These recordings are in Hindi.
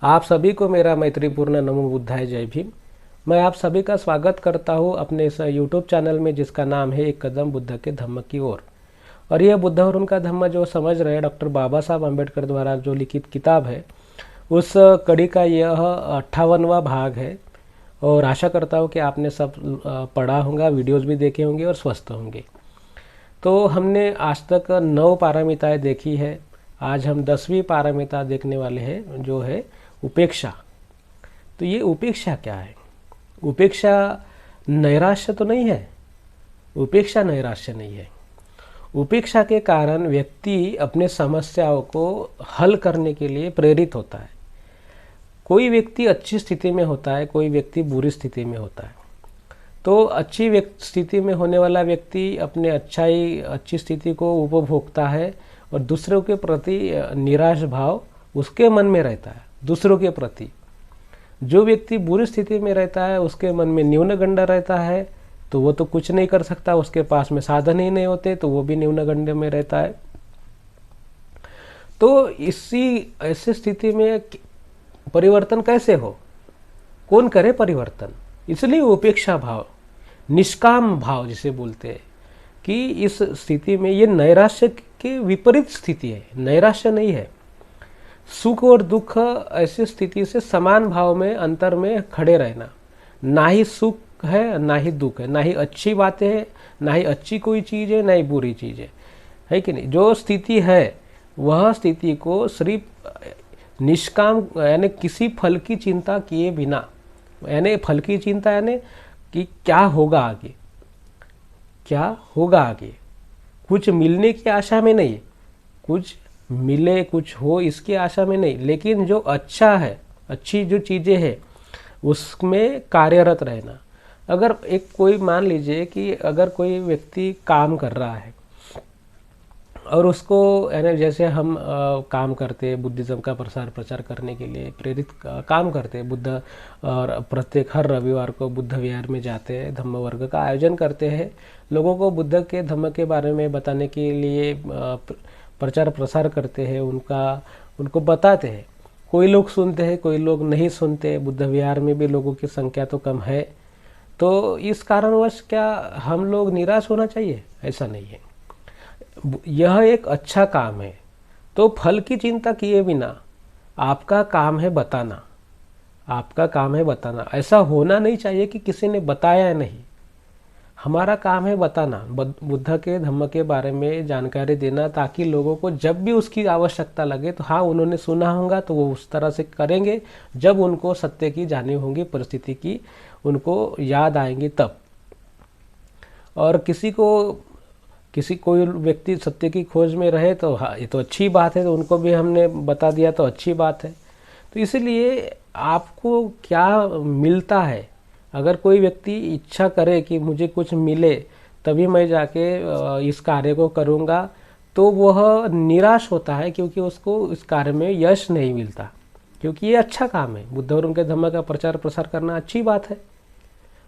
आप सभी को मेरा मैत्रीपूर्ण नमो बुद्धाय जय भीम। मैं आप सभी का स्वागत करता हूं अपने इस यूट्यूब चैनल में जिसका नाम है एक कदम बुद्ध के धम्म की ओर। और यह बुद्ध और उनका धम्म जो समझ रहे हैं डॉक्टर बाबा साहब अम्बेडकर द्वारा जो लिखित किताब है उस कड़ी का यह 58वां भाग है। और आशा करता हूँ कि आपने सब पढ़ा होगा, वीडियोज़ भी देखे होंगे और स्वस्थ होंगे। तो हमने आज तक 9 पारमिताएँ देखी है। आज हम 10वीं पारमिता देखने वाले हैं जो है उपेक्षा। तो ये उपेक्षा क्या है? उपेक्षा नैराश्य तो नहीं है। उपेक्षा नैराश्य नहीं है। उपेक्षा के कारण व्यक्ति अपने समस्याओं को हल करने के लिए प्रेरित होता है। कोई व्यक्ति अच्छी स्थिति में होता है, कोई व्यक्ति बुरी स्थिति में होता है। तो अच्छी स्थिति में होने वाला व्यक्ति अपने अच्छी स्थिति को उपभोगता है और दूसरों के प्रति निराश भाव उसके मन में रहता है। दूसरों के प्रति जो व्यक्ति बुरी स्थिति में रहता है उसके मन में न्यूनगंड रहता है, तो वो तो कुछ नहीं कर सकता, उसके पास में साधन ही नहीं होते तो वो भी न्यूनगंड में रहता है। तो ऐसी स्थिति में परिवर्तन कैसे हो? कौन करे परिवर्तन? इसलिए उपेक्षा भाव, निष्काम भाव जिसे बोलते हैं कि इस स्थिति में ये नैराश्य के विपरीत स्थिति है, नैराश्य नहीं है। सुख और दुख ऐसी स्थिति से समान भाव में अंतर में खड़े रहना। ना ही सुख है ना ही दुख है, ना ही अच्छी बातें हैं ना ही अच्छी कोई चीज़ है ना ही बुरी चीज़ है कि नहीं। जो स्थिति है वह स्थिति को सिर्फ निष्काम यानी किसी फल की चिंता किए बिना, यानी फल की चिंता यानी कि क्या होगा आगे, क्या होगा आगे, कुछ मिलने की आशा में नहीं, कुछ मिले कुछ हो इसकी आशा में नहीं, लेकिन जो अच्छा है, अच्छी जो चीज़ें हैं उसमें कार्यरत रहना। अगर कोई मान लीजिए कि अगर कोई व्यक्ति काम कर रहा है और उसको यानी जैसे हम काम करते हैं बुद्धिज़्म का प्रचार करने के लिए प्रेरित काम करते हैं बुद्ध, और प्रत्येक हर रविवार को बुद्ध विहार में जाते हैं, धम्म वर्ग का आयोजन करते हैं, लोगों को बुद्ध के धम्म के बारे में बताने के लिए प्रचार प्रसार करते हैं, उनको बताते हैं। कोई लोग सुनते हैं, कोई लोग नहीं सुनते। बुद्ध विहार में भी लोगों की संख्या तो कम है। तो इस कारणवश क्या हम लोग निराश होना चाहिए? ऐसा नहीं है। यह एक अच्छा काम है, तो फल की चिंता किए बिना आपका काम है बताना, आपका काम है बताना। ऐसा होना नहीं चाहिए कि किसी ने बताया नहीं। हमारा काम है बताना, बुद्ध के धम्म के बारे में जानकारी देना, ताकि लोगों को जब भी उसकी आवश्यकता लगे तो हाँ उन्होंने सुना होगा तो वो उस तरह से करेंगे। जब उनको सत्य की जानी होगी, परिस्थिति की उनको याद आएंगी तब। और कोई व्यक्ति सत्य की खोज में रहे तो हाँ ये तो अच्छी बात है, तो उनको भी हमने बता दिया तो अच्छी बात है। तो इसलिए आपको क्या मिलता है, अगर कोई व्यक्ति इच्छा करे कि मुझे कुछ मिले तभी मैं जाके इस कार्य को करूँगा, तो वह निराश होता है क्योंकि उसको इस कार्य में यश नहीं मिलता, क्योंकि ये अच्छा काम है। बुद्ध और उनके धम्म का प्रचार प्रसार करना अच्छी बात है।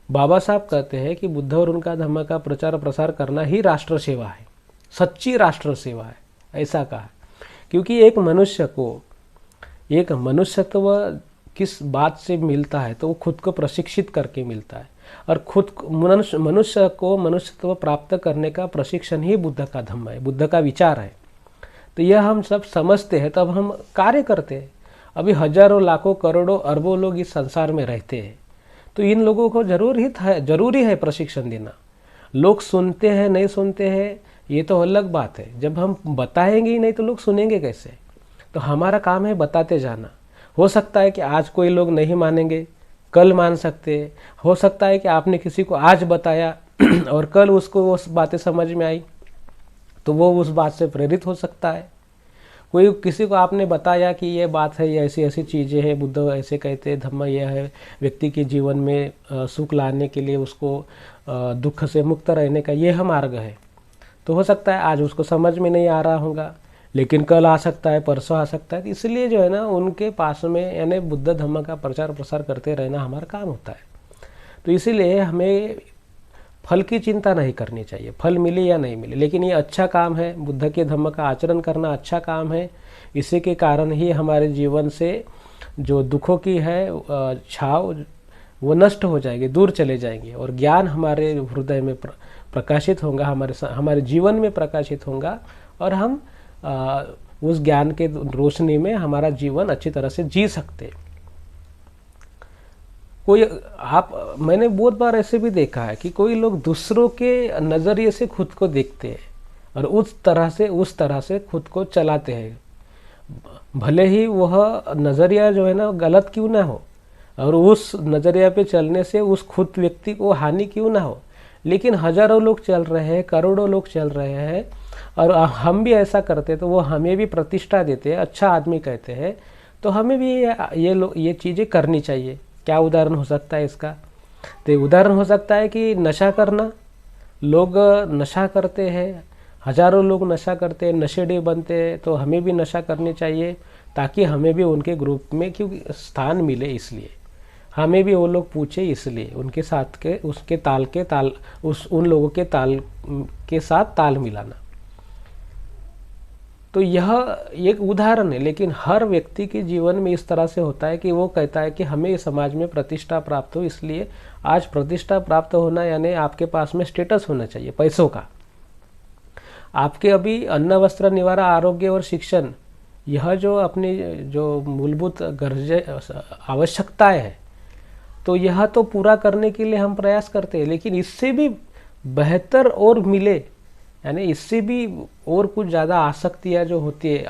बाबा साहब कहते हैं कि बुद्ध और उनका धम्म का प्रचार प्रसार करना ही राष्ट्र सेवा है, सच्ची राष्ट्र सेवा है, ऐसा कहा। क्योंकि एक मनुष्यत्व किस बात से मिलता है, तो वो खुद को प्रशिक्षित करके मिलता है। और मनुष्य को मनुष्यत्व प्राप्त करने का प्रशिक्षण ही बुद्ध का धम्म है, बुद्ध का विचार है। तो यह हम सब समझते हैं तब हम कार्य करते हैं। अभी हजारों लाखों करोड़ों अरबों लोग इस संसार में रहते हैं, तो इन लोगों को जरूरी है प्रशिक्षण देना। लोग सुनते हैं नहीं सुनते हैं ये तो अलग बात है। जब हम बताएंगे ही नहीं तो लोग सुनेंगे कैसे? तो हमारा काम है बताते जाना। हो सकता है कि आज कोई लोग नहीं मानेंगे, कल मान सकते हैं। हो सकता है कि आपने किसी को आज बताया और कल उसको वो बातें समझ में आई तो वो उस बात से प्रेरित हो सकता है। किसी को आपने बताया कि ये बात है, ये ऐसी ऐसी चीज़ें हैं, बुद्ध ऐसे कहते हैं, धम्म यह है, व्यक्ति के जीवन में सुख लाने के लिए उसको दुख से मुक्त रहने का यह मार्ग है। तो हो सकता है आज उसको समझ में नहीं आ रहा होगा, लेकिन कल आ सकता है, परसों आ सकता है। इसलिए जो है ना उनके पास में यानी बुद्ध धम्म का प्रचार प्रसार करते रहना हमारा काम होता है। तो इसीलिए हमें फल की चिंता नहीं करनी चाहिए, फल मिले या नहीं मिले, लेकिन ये अच्छा काम है। बुद्ध के धम्म का आचरण करना अच्छा काम है। इसी के कारण ही हमारे जीवन से जो दुखों की है छाव वो नष्ट हो जाएगी, दूर चले जाएंगे, और ज्ञान हमारे हृदय में प्रकाशित होगा, हमारे जीवन में प्रकाशित होगा, और हम उस ज्ञान के रोशनी में हमारा जीवन अच्छी तरह से जी सकते। मैंने बहुत बार ऐसे भी देखा है कि कोई लोग दूसरों के नज़रिए से खुद को देखते हैं और उस तरह से खुद को चलाते हैं, भले ही वह नज़रिया जो है ना गलत क्यों ना हो, और उस नज़रिया पे चलने से उस खुद व्यक्ति को हानि क्यों ना हो, लेकिन हजारों लोग चल रहे हैं, करोड़ों लोग चल रहे हैं, और हम भी ऐसा करते तो वो हमें भी प्रतिष्ठा देते हैं, अच्छा आदमी कहते हैं, तो हमें भी ये चीज़ें करनी चाहिए। क्या उदाहरण हो सकता है इसका? तो उदाहरण हो सकता है कि नशा करना। लोग नशा करते हैं, हजारों लोग नशा करते हैं, नशेड़ी बनते हैं, तो हमें भी नशा करनी चाहिए ताकि हमें भी उनके ग्रुप में क्योंकि स्थान मिले, इसलिए हमें भी वो लोग पूछे, इसलिए उनके साथ के उसके ताल के ताल उन लोगों के ताल के साथ ताल मिलाना। तो यह एक उदाहरण है, लेकिन हर व्यक्ति के जीवन में इस तरह से होता है कि वो कहता है कि हमें समाज में प्रतिष्ठा प्राप्त हो, इसलिए आज प्रतिष्ठा प्राप्त होना यानी आपके पास में स्टेटस होना चाहिए, पैसों का। आपके अभी अन्न वस्त्र निवारा आरोग्य और शिक्षण, यह जो अपनी जो मूलभूत आवश्यकताएं है, तो यह तो पूरा करने के लिए हम प्रयास करते हैं, लेकिन इससे भी बेहतर और मिले, यानी इससे भी और कुछ ज़्यादा आसक्तियाँ जो होती है,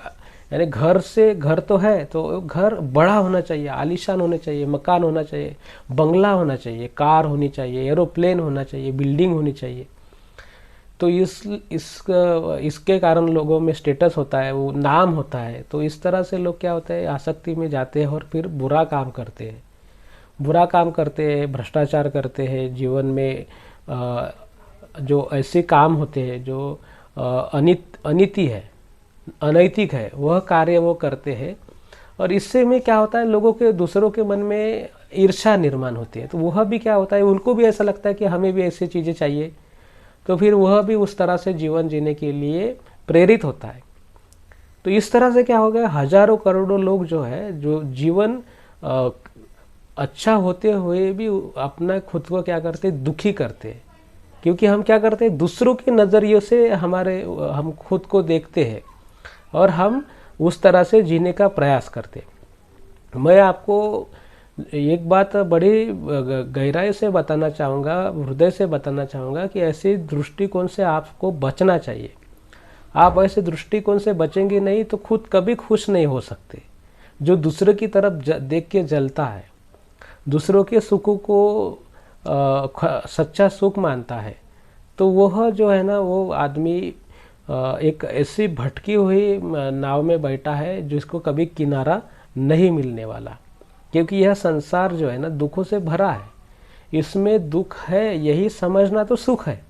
यानी घर तो है तो घर बड़ा होना चाहिए, आलीशान होना चाहिए, मकान होना चाहिए, बंगला होना चाहिए, कार होनी चाहिए, एरोप्लेन होना चाहिए, बिल्डिंग होनी चाहिए। तो इसके कारण लोगों में स्टेटस होता है, वो नाम होता है। तो इस तरह से लोग क्या होता है, आसक्ति में जाते हैं और फिर बुरा काम करते हैं, भ्रष्टाचार करते हैं, जीवन में जो ऐसे काम होते हैं जो अनैतिक है, वह कार्य वो करते हैं, और इससे में क्या होता है, लोगों के दूसरों के मन में ईर्ष्या निर्माण होती है। तो वह भी क्या होता है, उनको भी ऐसा लगता है कि हमें भी ऐसी चीज़ें चाहिए, तो फिर वह भी उस तरह से जीवन जीने के लिए प्रेरित होता है। तो इस तरह से क्या हो गया, हजारों करोड़ों लोग जो है, जो जीवन अच्छा होते हुए भी अपना खुद को क्या करते, दुखी करते, क्योंकि हम क्या करते हैं, दूसरों के नज़रिए से हम खुद को देखते हैं और हम उस तरह से जीने का प्रयास करते। मैं आपको एक बात बड़ी गहराई से बताना चाहूँगा, हृदय से बताना चाहूँगा कि ऐसे दृष्टिकोण से आपको बचना चाहिए। आप ऐसे दृष्टिकोण से बचेंगे नहीं तो खुद कभी खुश नहीं हो सकते। जो दूसरे की तरफ देख के जलता है, दूसरों के सुखों को सच्चा सुख मानता है, तो वह जो है ना, वो आदमी एक ऐसी भटकी हुई नाव में बैठा है जिसको कभी किनारा नहीं मिलने वाला। क्योंकि यह संसार जो है ना, दुखों से भरा है, इसमें दुख है यही समझना तो सुख है।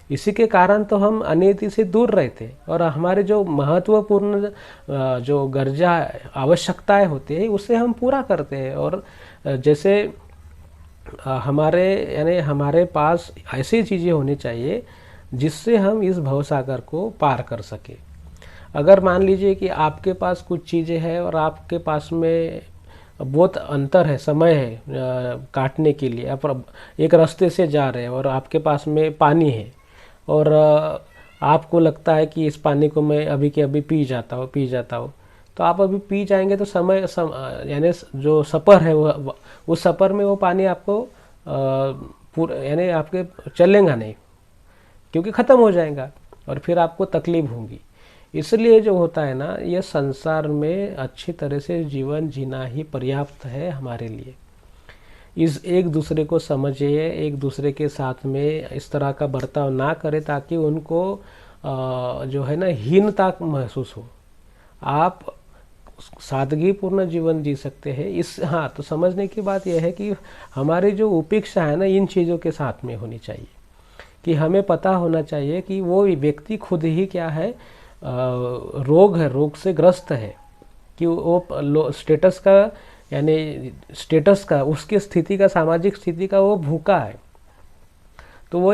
इसी के कारण तो हम अनियति से दूर रहते, और हमारे जो महत्वपूर्ण जो गर्जा आवश्यकताएं होती है उसे हम पूरा करते हैं। और जैसे हमारे पास ऐसी चीज़ें होनी चाहिए जिससे हम इस भवसागर को पार कर सके। अगर मान लीजिए कि आपके पास कुछ चीज़ें हैं और आपके पास में बहुत अंतर है, समय है काटने के लिए, आप एक रास्ते से जा रहे हैं और आपके पास में पानी है, और आपको लगता है कि इस पानी को मैं अभी के अभी पी जाता हूँ, तो आप अभी पी जाएंगे तो यानी जो सफ़र है वो उस सफ़र में वो पानी आपको यानी आपके चलेगा नहीं, क्योंकि ख़त्म हो जाएगा और फिर आपको तकलीफ होगी। इसलिए जो होता है ना, यह संसार में अच्छी तरह से जीवन जीना ही पर्याप्त है हमारे लिए। एक दूसरे को समझिए, एक दूसरे के साथ में इस तरह का बर्ताव ना करें ताकि उनको जो है ना हीनता महसूस हो। आप सादगीपूर्ण जीवन जी सकते हैं। हाँ, तो समझने की बात यह है कि हमारी जो उपेक्षा है ना, इन चीज़ों के साथ में होनी चाहिए, कि हमें पता होना चाहिए कि वो व्यक्ति खुद ही क्या है, रोग से ग्रस्त है, कि वो स्टेटस का उसकी स्थिति का, सामाजिक स्थिति का वो भूखा है। तो वो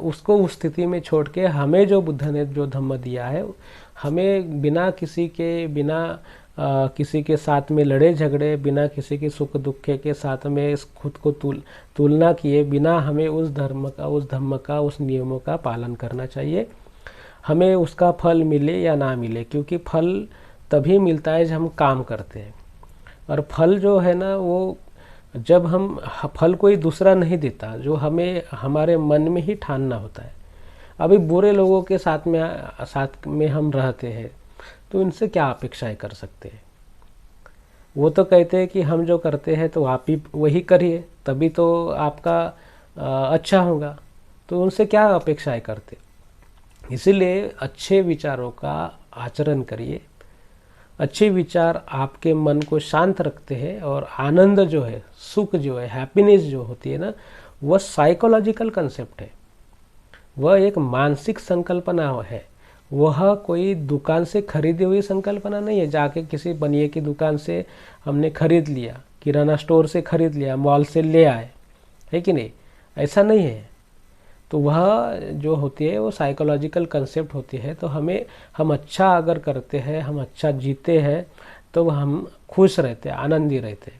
उसको उस स्थिति में छोड़ के हमें जो बुद्ध ने जो धम्म दिया है, हमें बिना किसी के साथ में लड़े झगड़े, बिना किसी के सुख दुख के साथ में इस खुद को तुलना किए बिना हमें उस धर्म का, उस धम्म का, उस नियमों का पालन करना चाहिए। हमें उसका फल मिले या ना मिले, क्योंकि फल तभी मिलता है जब हम काम करते हैं। और फल जो है ना, वो जब हम फल कोई दूसरा नहीं देता, जो हमें हमारे मन में ही ठानना होता है। अभी बुरे लोगों के साथ में हम रहते हैं तो इनसे क्या अपेक्षाएं कर सकते हैं। वो तो कहते हैं कि हम जो करते हैं तो आप ही वही करिए, तभी तो आपका अच्छा होगा। तो उनसे क्या अपेक्षाएं करते। इसीलिए अच्छे विचारों का आचरण करिए। अच्छे विचार आपके मन को शांत रखते हैं, और आनंद जो है, सुख जो है, हैप्पीनेस जो होती है ना, वह साइकोलॉजिकल कंसेप्ट है। वह एक मानसिक संकल्पना है। वह कोई दुकान से खरीदी हुई संकल्पना नहीं है, जाके किसी बनिए की दुकान से हमने खरीद लिया, किराना स्टोर से खरीद लिया, मॉल से ले आए, है कि नहीं। ऐसा नहीं है। तो वह जो होती है वो साइकोलॉजिकल कंसेप्ट होती है। तो हम अच्छा अगर करते हैं, हम अच्छा जीते हैं, तो हम खुश रहते, आनंदी रहते,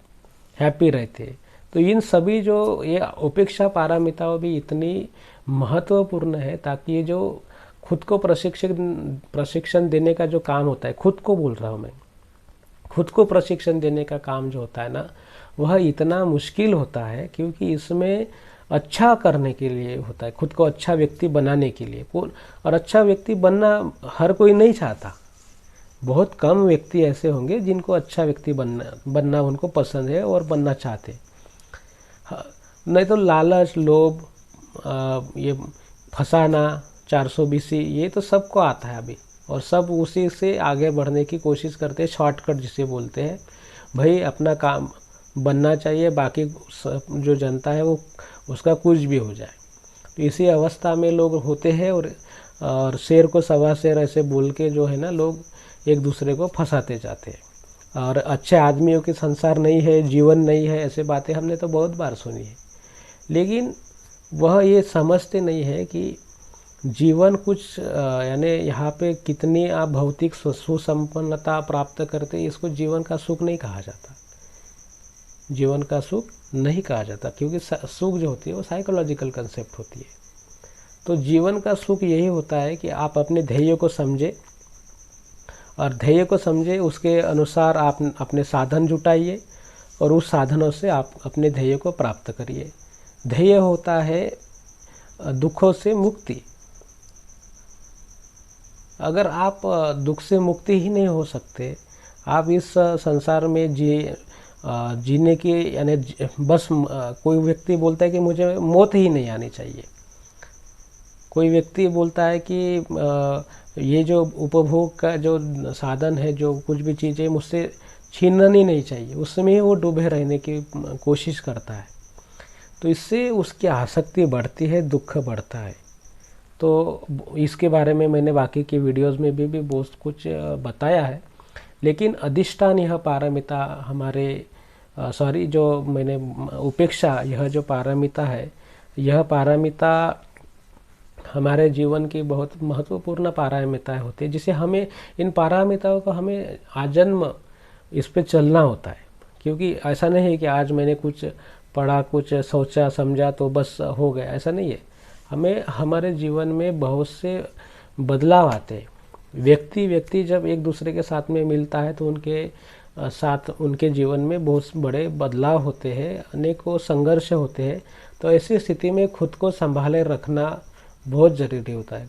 हैप्पी रहते। तो इन सभी जो ये उपेक्षा पारमिताओं भी इतनी महत्वपूर्ण है, ताकि ये जो खुद को प्रशिक्षण देने का जो काम होता है, खुद को बोल रहा हूँ मैं, खुद को प्रशिक्षण देने का काम जो होता है ना, वह इतना मुश्किल होता है, क्योंकि इसमें अच्छा करने के लिए होता है, खुद को अच्छा व्यक्ति बनाने के लिए। और अच्छा व्यक्ति बनना हर कोई नहीं चाहता। बहुत कम व्यक्ति ऐसे होंगे जिनको अच्छा व्यक्ति बनना उनको पसंद है और बनना चाहते। नहीं तो लालच, लोभ, ये फंसाना, 420 ये तो सबको आता है अभी, और सब उसी से आगे बढ़ने की कोशिश करते हैं। शॉर्टकट जिसे बोलते हैं, भाई अपना काम बनना चाहिए, बाकी जो जनता है वो उसका कुछ भी हो जाए। तो इसी अवस्था में लोग होते हैं, और शेर को सवा शेर ऐसे बोल के जो है ना, लोग एक दूसरे को फंसाते जाते हैं। और अच्छे आदमियों के संसार नहीं है, जीवन नहीं है, ऐसे बातें हमने तो बहुत बार सुनी है। लेकिन वह ये समझते नहीं है कि जीवन कुछ यानी यहाँ पे कितनी आप भौतिक सुसंपन्नता प्राप्त करते, इसको जीवन का सुख नहीं कहा जाता। जीवन का सुख नहीं कहा जाता, क्योंकि सुख जो होती है वो साइकोलॉजिकल कंसेप्ट होती है। तो जीवन का सुख यही होता है कि आप अपने ध्येय को समझे, और ध्येय को समझे उसके अनुसार आप अपने साधन जुटाइए, और उस साधनों से आप अपने ध्येय को प्राप्त करिए। ध्येय होता है दुखों से मुक्ति। अगर आप दुख से मुक्ति ही नहीं हो सकते, आप इस संसार में जीने की यानी बस कोई व्यक्ति बोलता है कि मुझे मौत ही नहीं आनी चाहिए। कोई व्यक्ति बोलता है कि ये जो उपभोग का जो साधन है, जो कुछ भी चीज़ें मुझसे छीननी नहीं चाहिए, उसमें ही वो डूबे रहने की कोशिश करता है। तो इससे उसकी आसक्ति बढ़ती है, दुख बढ़ता है। तो इसके बारे में मैंने बाकी की वीडियोस में भी बहुत कुछ बताया है। लेकिन अधिष्ठान यह पारमिता हमारे जो मैंने उपेक्षा, यह जो पारमिता है, यह पारमिता हमारे जीवन की बहुत महत्वपूर्ण पारमिता होती है, जिसे हमें, इन पारमिताओं को हमें आजन्म इस पे चलना होता है। क्योंकि ऐसा नहीं है कि आज मैंने कुछ पढ़ा, कुछ सोचा, समझा तो बस हो गया, ऐसा नहीं है। हमें हमारे जीवन में बहुत से बदलाव आते हैं। व्यक्ति जब एक दूसरे के साथ में मिलता है तो उनके साथ उनके जीवन में बहुत बड़े बदलाव होते हैं, अनेकों संघर्ष होते हैं। तो ऐसी स्थिति में खुद को संभाले रखना बहुत ज़रूरी होता है।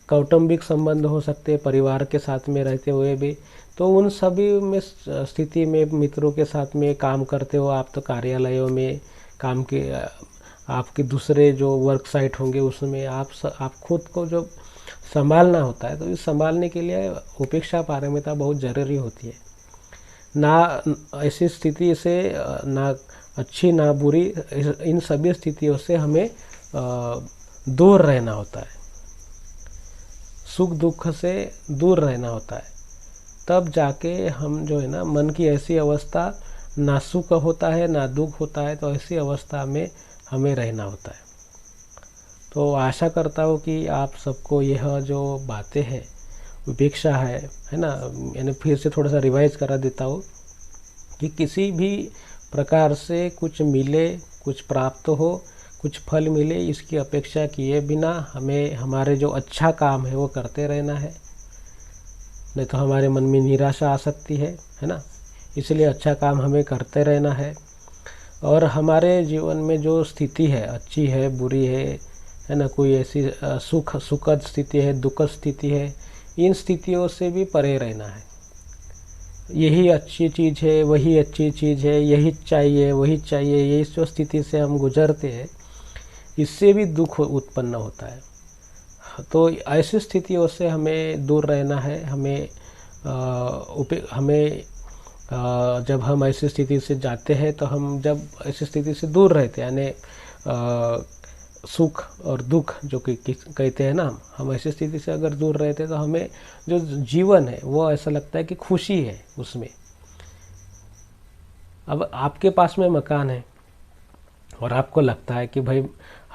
कौटुंबिक संबंध हो सकते हैं, परिवार के साथ में रहते हुए भी, तो उन सभी में स्थिति में मित्रों के साथ में काम करते हो आप, तो कार्यालयों में काम के आपके दूसरे जो वर्क साइट होंगे उसमें आप खुद को जो संभालना होता है। तो इस संभालने के लिए उपेक्षा पारमिता बहुत ज़रूरी होती है। ना ऐसी स्थिति से, ना अच्छी ना बुरी, इन सभी स्थितियों से हमें दूर रहना होता है, सुख दुख से दूर रहना होता है। तब जाके हम जो है ना, मन की ऐसी अवस्था, ना सुख होता है ना दुख होता है, तो ऐसी अवस्था में हमें रहना होता है। तो आशा करता हूँ कि आप सबको यह जो बातें हैं उपेक्षा है ना। यानी फिर से थोड़ा सा रिवाइज करा देता हूँ कि किसी भी प्रकार से कुछ मिले, कुछ प्राप्त हो, कुछ फल मिले, इसकी अपेक्षा किए बिना हमें हमारे जो अच्छा काम है वो करते रहना है, नहीं तो हमारे मन में निराशा आ सकती है ना। इसलिए अच्छा काम हमें करते रहना है। और हमारे जीवन में जो स्थिति है, अच्छी है बुरी है ना, कोई ऐसी सुखद स्थिति है, दुखद स्थिति है, इन स्थितियों से भी परे रहना है। यही अच्छी चीज़ है, वही अच्छी चीज़ है, यही चाहिए वही चाहिए, यही जो स्थिति से हम गुजरते हैं, इससे भी दुख उत्पन्न होता है। तो ऐसी स्थितियों से हमें दूर रहना है। जब हम ऐसी स्थिति से जाते हैं तो हम जब ऐसी स्थिति से दूर रहते हैं, यानी सुख और दुख जो कि कहते हैं ना, हम ऐसी स्थिति से अगर दूर रहते हैं तो हमें जो जीवन है वो ऐसा लगता है कि खुशी है उसमें। अब आपके पास में मकान है और आपको लगता है कि भाई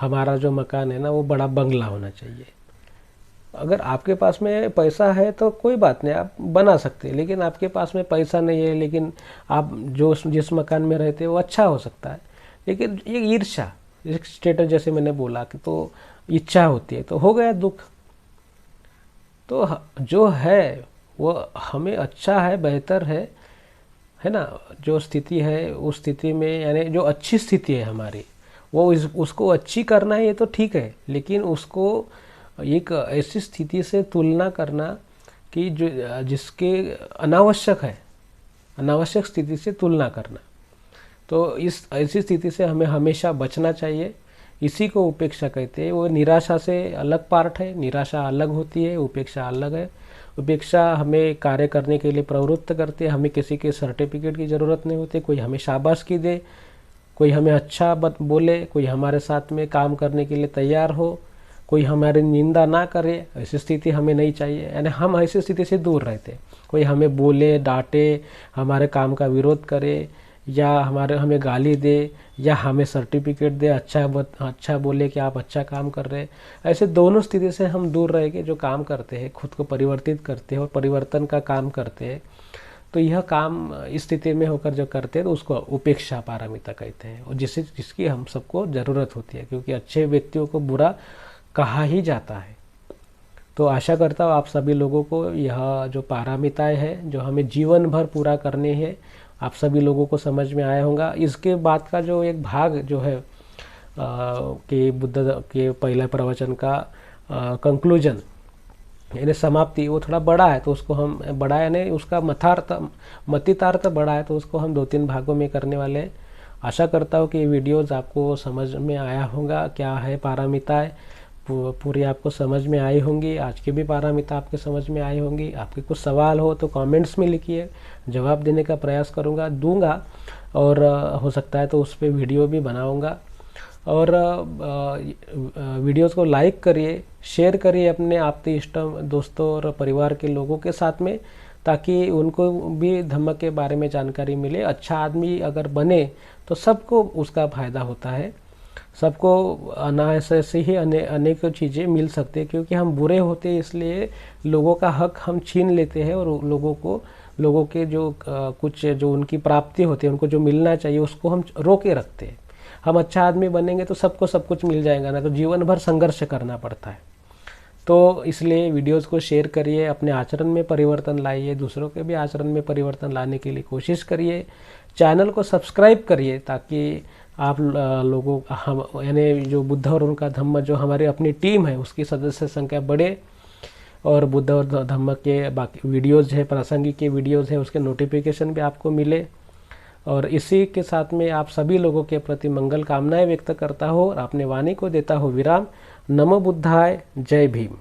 हमारा जो मकान है ना वो बड़ा बंगला होना चाहिए। अगर आपके पास में पैसा है तो कोई बात नहीं, आप बना सकते हैं। लेकिन आपके पास में पैसा नहीं है, लेकिन आप जिस मकान में रहते हैं वो अच्छा हो सकता है, लेकिन ये ईर्ष्या, स्टेटस जैसे मैंने बोला कि तो इच्छा होती है, तो हो गया दुख। तो जो है वो हमें अच्छा है, बेहतर है ना। जो स्थिति है उस स्थिति में, यानी जो अच्छी स्थिति है हमारी, वो उसको अच्छी करना है, ये तो ठीक है। लेकिन उसको एक ऐसी स्थिति से तुलना करना कि जो जिसके अनावश्यक है, अनावश्यक स्थिति से तुलना करना, तो इस ऐसी स्थिति से हमें हमेशा बचना चाहिए। इसी को उपेक्षा कहते हैं। वो निराशा से अलग पार्ट है, निराशा अलग होती है, उपेक्षा अलग है। उपेक्षा हमें कार्य करने के लिए प्रवृत्त करती है। हमें किसी के सर्टिफिकेट की ज़रूरत नहीं होती, कोई हमें शाबाशी दे, कोई हमें अच्छा बोले, कोई हमारे साथ में काम करने के लिए तैयार हो, कोई हमारी निंदा ना करे, ऐसी स्थिति हमें नहीं चाहिए। यानी हम ऐसी स्थिति से दूर रहते। कोई हमें बोले, डांटे, हमारे काम का विरोध करे, या हमें गाली दे, या हमें सर्टिफिकेट दे, अच्छा बोले कि आप अच्छा काम कर रहे हैं, ऐसे दोनों स्थिति से हम दूर रह के जो काम करते हैं, खुद को परिवर्तित करते हैं और परिवर्तन का काम करते हैं, तो यह काम इस स्थिति में होकर जो करते हैं तो उसको उपेक्षा पारमिता कहते हैं, और जिसकी हम सबको ज़रूरत होती है, क्योंकि अच्छे व्यक्तियों को बुरा कहा ही जाता है। तो आशा करता हूँ आप सभी लोगों को यह जो पारमिताएं हैं जो हमें जीवन भर पूरा करनी है, आप सभी लोगों को समझ में आया होगा। इसके बाद का जो एक भाग जो है कि बुद्ध के पहले प्रवचन का कंक्लूजन, यानी समाप्ति, वो थोड़ा बड़ा है, तो उसको हम बड़ा यानी उसका मतितार्थ बड़ा है, तो उसको हम 2-3 भागों में करने वाले हैं। आशा करता हूँ कि ये वीडियोज़ आपको समझ में आया होगा, क्या है पारमिताएं, पूरी आपको समझ में आई होंगी। आज की भी पारमिता आपके समझ में आई होंगी। आपके कुछ सवाल हो तो कमेंट्स में लिखिए, जवाब देने का प्रयास दूंगा, और हो सकता है तो उस पर वीडियो भी बनाऊंगा। और वीडियोस को लाइक करिए, शेयर करिए अपने आप्ते इष्ट दोस्तों और परिवार के लोगों के साथ में, ताकि उनको भी धम्म के बारे में जानकारी मिले। अच्छा आदमी अगर बने तो सबको उसका फ़ायदा होता है, सबको अनायास से ही अनेक चीज़ें मिल सकती है, क्योंकि हम बुरे होते हैं इसलिए लोगों का हक हम छीन लेते हैं, और लोगों के जो कुछ जो उनकी प्राप्ति होती है, उनको जो मिलना चाहिए उसको हम रोके रखते हैं। हम अच्छा आदमी बनेंगे तो सबको सब कुछ मिल जाएगा ना, तो जीवन भर संघर्ष करना पड़ता है। तो इसलिए वीडियोज़ को शेयर करिए, अपने आचरण में परिवर्तन लाइए, दूसरों के भी आचरण में परिवर्तन लाने के लिए कोशिश करिए। चैनल को सब्सक्राइब करिए ताकि आप लोगों हम यानी जो बुद्ध और उनका धम्म जो हमारी अपनी टीम है उसकी सदस्य संख्या बढ़े, और बुद्ध और धम्म के बाकी वीडियोज़ है, प्रासंगिक के वीडियोज़ है, उसके नोटिफिकेशन भी आपको मिले। और इसी के साथ में आप सभी लोगों के प्रति मंगल कामनाएं व्यक्त करता हो और अपने वाणी को देता हो विराम। नमो बुद्धाय, जय भीम।